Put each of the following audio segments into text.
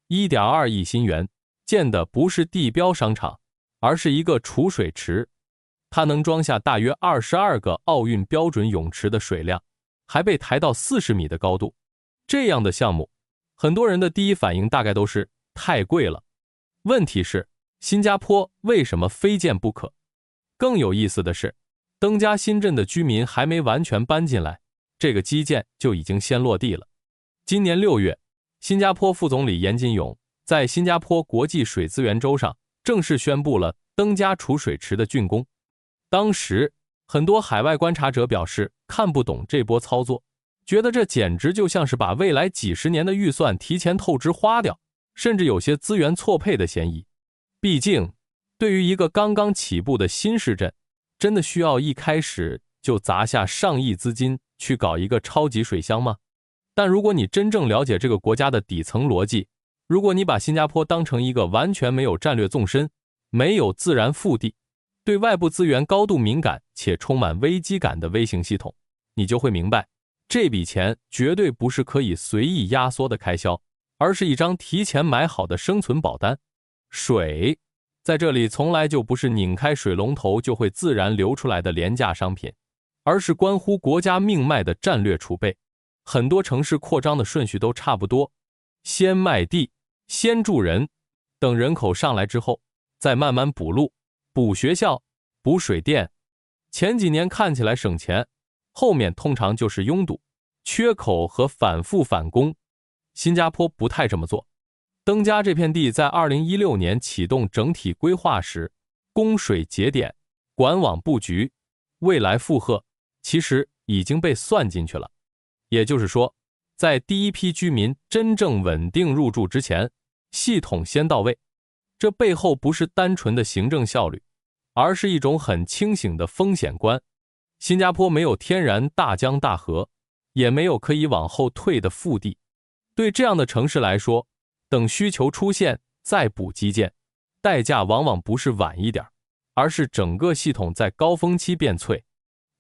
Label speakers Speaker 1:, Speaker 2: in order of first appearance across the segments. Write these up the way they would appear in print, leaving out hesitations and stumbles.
Speaker 1: 1.2亿新元，建的不是地标商场，而是一个储水池，它能装下大约22个奥运标准泳池的水量，还被抬到40米的高度。这样的项目，很多人的第一反应大概都是太贵了。问题是，新加坡为什么非建不可？更有意思的是，登嘉新镇的居民还没完全搬进来，这个基建就已经先落地了。今年6月，新加坡副总理严金勇在新加坡国际水资源周上正式宣布了登嘉储水池的竣工。当时，很多海外观察者表示看不懂这波操作，觉得这简直就像是把未来几十年的预算提前透支花掉，甚至有些资源错配的嫌疑。毕竟，对于一个刚刚起步的新市镇，真的需要一开始就砸下上亿资金去搞一个超级水乡吗？但如果你真正了解这个国家的底层逻辑，如果你把新加坡当成一个完全没有战略纵深、没有自然腹地、对外部资源高度敏感且充满危机感的微型系统，你就会明白，这笔钱绝对不是可以随意压缩的开销，而是一张提前买好的生存保单。水在这里从来就不是拧开水龙头就会自然流出来的廉价商品，而是关乎国家命脉的战略储备。很多城市扩张的顺序都差不多，先卖地，先住人，等人口上来之后，再慢慢补路、补学校、补水电。前几年看起来省钱，后面通常就是拥堵、缺口和反复返工。新加坡不太这么做。登嘉这片地在2016年启动整体规划时，供水节点、管网布局、未来负荷其实已经被算进去了。也就是说，在第一批居民真正稳定入住之前，系统先到位。这背后不是单纯的行政效率，而是一种很清醒的风险观。新加坡没有天然大江大河，也没有可以往后退的腹地。对这样的城市来说，等需求出现再补基建，代价往往不是晚一点，而是整个系统在高峰期变脆。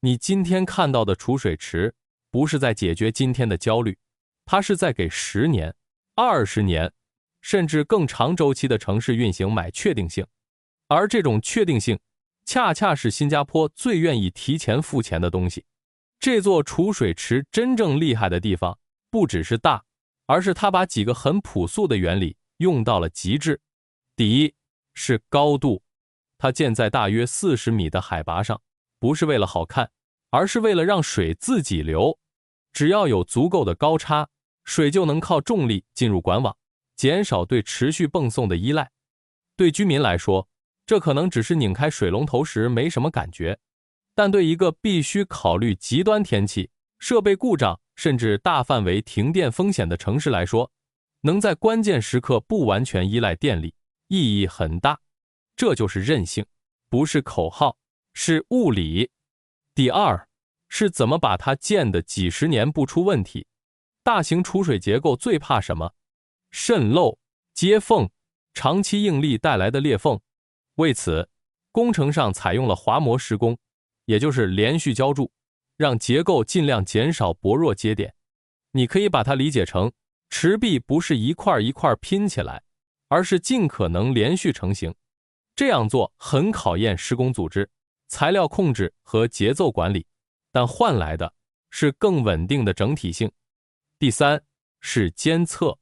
Speaker 1: 你今天看到的储水池，不是在解决今天的焦虑，它是在给10年、20年，甚至更长周期的城市运行买确定性。而这种确定性，恰恰是新加坡最愿意提前付钱的东西。这座储水池真正厉害的地方，不只是大，而是它把几个很朴素的原理用到了极致。第一是高度，它建在大约40米的海拔上，不是为了好看，而是为了让水自己流。只要有足够的高差，水就能靠重力进入管网，减少对持续泵送的依赖。对居民来说，这可能只是拧开水龙头时没什么感觉，但对一个必须考虑极端天气、设备故障甚至大范围停电风险的城市来说，能在关键时刻不完全依赖电力，意义很大。这就是韧性，不是口号，是物理。第二是怎么把它建的几十年不出问题。大型储水结构最怕什么？渗漏、接缝、长期应力带来的裂缝。为此，工程上采用了滑膜施工，也就是连续浇筑，让结构尽量减少薄弱接点。你可以把它理解成，池壁不是一块一块拼起来，而是尽可能连续成型。这样做很考验施工组织、材料控制和节奏管理，但换来的是更稳定的整体性。第三是监测。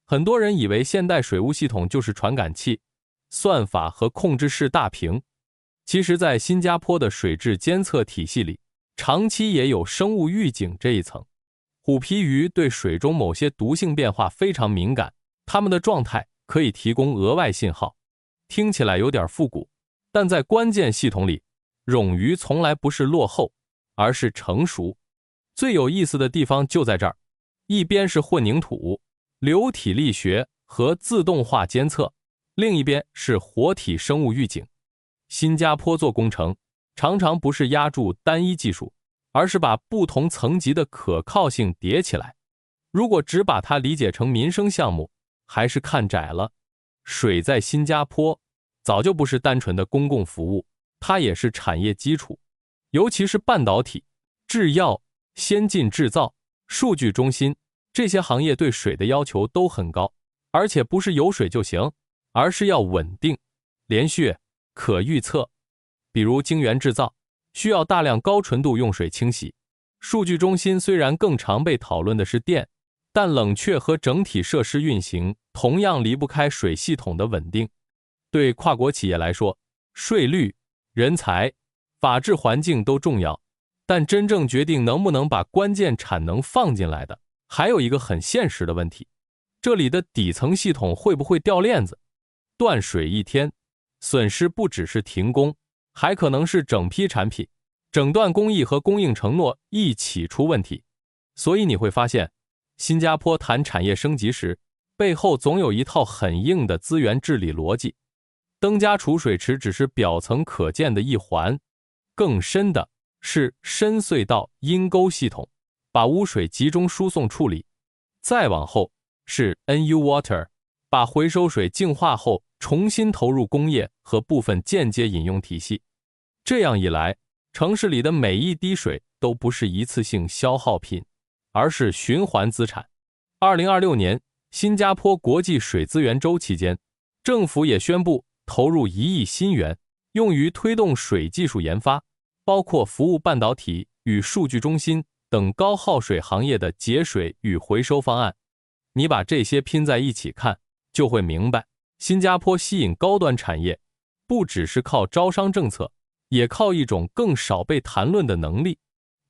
Speaker 1: 很多人以为现代水务系统就是传感器、算法和控制室大屏。其实在新加坡的水质监测体系里，长期也有生物预警这一层。虎皮鱼对水中某些毒性变化非常敏感，它们的状态可以提供额外信号。听起来有点复古，但在关键系统里，冗余从来不是落后，而是成熟。最有意思的地方就在这儿，一边是混凝土、流体力学和自动化监测，另一边是活体生物预警。新加坡做工程常常不是压住单一技术，而是把不同层级的可靠性叠起来。如果只把它理解成民生项目，还是看窄了。水在新加坡早就不是单纯的公共服务，它也是产业基础。尤其是半导体、制药、先进制造、数据中心，这些行业对水的要求都很高，而且不是有水就行，而是要稳定、连续、可预测。比如晶圆制造，需要大量高纯度用水清洗。数据中心虽然更常被讨论的是电，但冷却和整体设施运行同样离不开水系统的稳定。对跨国企业来说，税率、人才、法治环境都重要，但真正决定能不能把关键产能放进来的，还有一个很现实的问题，这里的底层系统会不会掉链子？断水一天，损失不只是停工，还可能是整批产品、整段工艺和供应承诺一起出问题。所以你会发现，新加坡谈产业升级时，背后总有一套很硬的资源治理逻辑。登嘉储水池只是表层可见的一环，更深的是深隧道阴沟系统，把污水集中输送处理。再往后是 NU Water， 把回收水净化后重新投入工业和部分间接饮用体系。这样一来，城市里的每一滴水都不是一次性消耗品，而是循环资产。2026年新加坡国际水资源周期间，政府也宣布投入1亿新元，用于推动水技术研发，包括服务半导体与数据中心等高耗水行业的节水与回收方案。你把这些拼在一起看，就会明白，新加坡吸引高端产业，不只是靠招商政策，也靠一种更少被谈论的能力，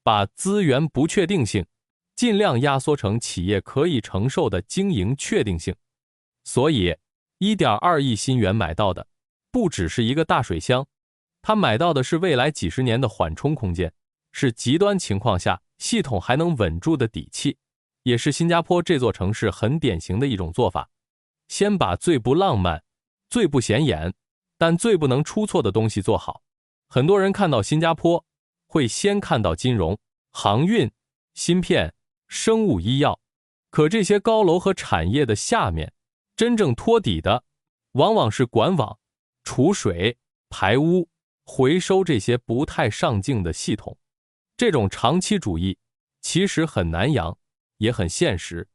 Speaker 1: 把资源不确定性尽量压缩成企业可以承受的经营确定性。所以 1.2 亿新元买到的不只是一个大水箱，他买到的是未来几十年的缓冲空间，是极端情况下系统还能稳住的底气，也是新加坡这座城市很典型的一种做法。先把最不浪漫、最不显眼，但最不能出错的东西做好。很多人看到新加坡，会先看到金融、航运、芯片、生物医药，可这些高楼和产业的下面，真正托底的往往是管网、储水、排污、回收这些不太上镜的系统。这种长期主义其实很难养，也很现实。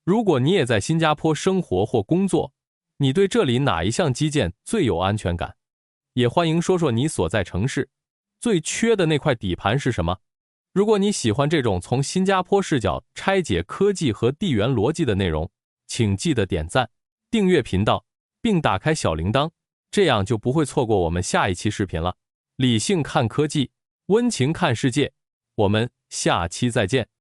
Speaker 1: 如果你也在新加坡生活或工作，你对这里哪一项基建最有安全感？也欢迎说说你所在城市最缺的那块底盘是什么。如果你喜欢这种从新加坡视角拆解科技和地缘逻辑的内容，请记得点赞、订阅频道，并打开小铃铛，这样就不会错过我们下一期视频了。理性看科技，温情看世界，我们下期再见。